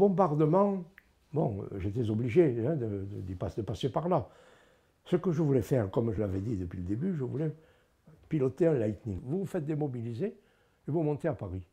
bombardement, bon, j'étais obligé hein, de passer par là. Ce que je voulais faire, comme je l'avais dit depuis le début, je voulais piloter un Lightning. Vous vous faites démobiliser et vous montez à Paris.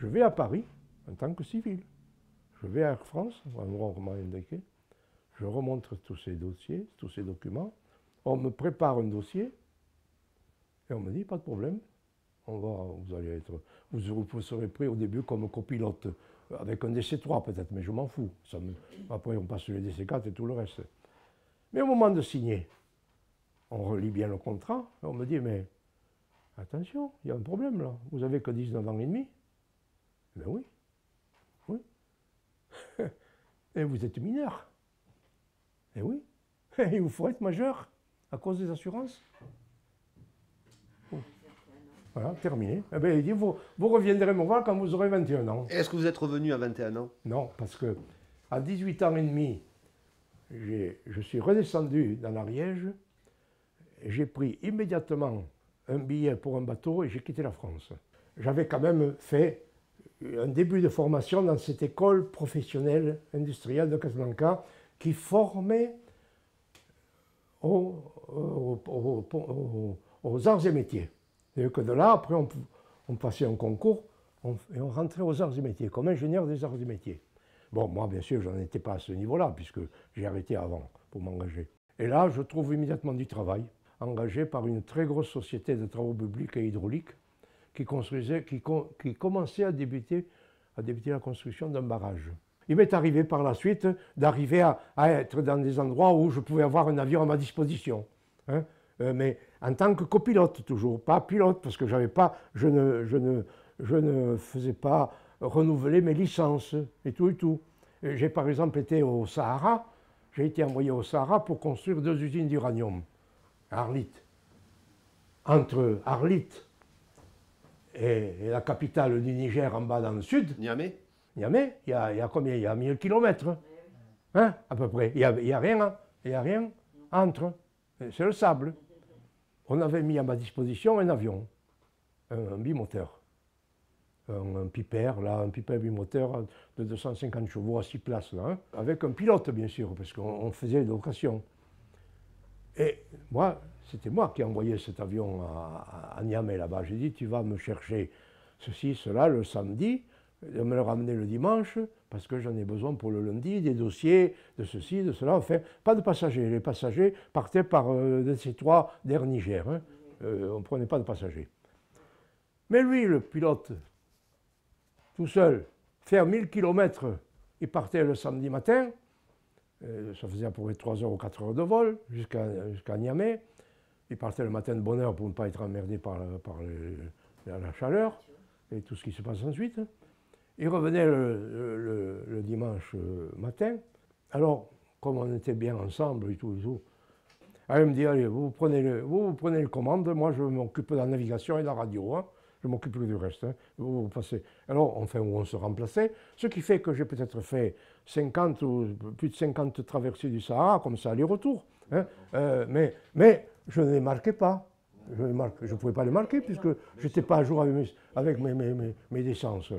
Je vais à Paris en tant que civil. Je vais à Air France, à l'endroit où on m'a indiqué. Je remonte tous ces dossiers, tous ces documents. On me prépare un dossier et on me dit pas de problème. Vous serez pris au début comme copilote avec un DC3 peut-être, mais je m'en fous. Après on passe sur les DC4 et tout le reste. Mais au moment de signer, on relit bien le contrat et on me dit mais attention, il y a un problème là. Vous avez que 19 ans et demi. Ben oui, oui. Et vous êtes mineur. Eh oui. Il vous faut être majeur à cause des assurances. Voilà, terminé. Eh bien, il dit, vous reviendrez me voir quand vous aurez 21 ans. Est-ce que vous êtes revenu à 21 ans? Non, parce que à 18 ans et demi, je suis redescendu dans l'Ariège, j'ai pris immédiatement un billet pour un bateau et j'ai quitté la France. J'avais quand même fait un début de formation dans cette école professionnelle industrielle de Casablanca qui formait aux arts et métiers. C'est-à-dire que de là, après, on passait un concours et on rentrait aux arts et métiers, comme ingénieur des arts et métiers. Bon, moi, bien sûr, je n'en étais pas à ce niveau-là, puisque j'ai arrêté avant pour m'engager. Et là, je trouve immédiatement du travail, engagé par une très grosse société de travaux publics et hydrauliques qui commençait à débuter la construction d'un barrage. Il m'est arrivé par la suite d'arriver à être dans des endroits où je pouvais avoir un avion à ma disposition. Hein, mais en tant que copilote toujours, pas pilote, parce que je ne faisais pas renouveler mes licences et tout et tout. J'ai par exemple été au Sahara, j'ai été envoyé au Sahara pour construire 2 usines d'uranium à Arlit. Entre Arlit et la capitale du Niger en bas dans le sud, Niamey, il y a combien? Il y a 1000 km, hein, à peu près. Il n'y a rien entre. C'est le sable. On avait mis à ma disposition un avion, un bimoteur, un Piper, là, un Piper bimoteur de 250 chevaux à 6 places, là, hein, avec un pilote, bien sûr, parce qu'on faisait des locations. Et moi, c'était moi qui ai envoyé cet avion à Niamey, là-bas. J'ai dit, tu vas me chercher ceci, cela, le samedi, de me le ramener le dimanche, parce que j'en ai besoin pour le lundi, des dossiers, de ceci, de cela. Enfin, pas de passagers. Les passagers partaient par DC3 d'Air Niger. Hein. On ne prenait pas de passagers. Mais lui, le pilote, tout seul, faire 1000 km, il partait le samedi matin. Ça faisait à peu près 3 heures ou 4 heures de vol jusqu'à Niamey. Il partait le matin de bonne heure pour ne pas être emmerdé par la chaleur et tout ce qui se passe ensuite. Il revenait le dimanche matin. Alors, comme on était bien ensemble et tout, alors il me dit, allez, vous prenez le commande, moi je m'occupe de la navigation et de la radio. Hein. Je m'occupe du reste. Hein. Vous passez. Alors, enfin, on se remplaçait. Ce qui fait que j'ai peut-être fait 50 ou plus de 50 traversées du Sahara, comme ça, aller-retour. Hein. Mais je ne les marquais pas. Je ne pouvais pas les marquer puisque je n'étais pas à jour avec mes licences.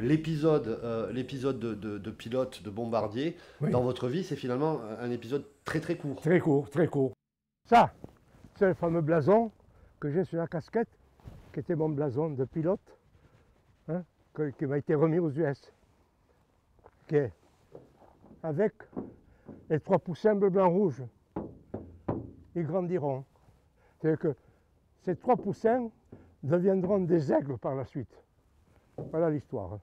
l'épisode de pilote, de bombardier, oui, dans votre vie, c'est finalement un épisode très très court. Très court, très court. Ça, c'est le fameux blason que j'ai sur la casquette, qui était mon blason de pilote, hein, qui m'a été remis aux US. Qui est avec les 3 poussins bleu, blanc, rouge. Ils grandiront. C'est-à-dire que ces 3 poussins deviendront des aigles par la suite. Voilà l'histoire.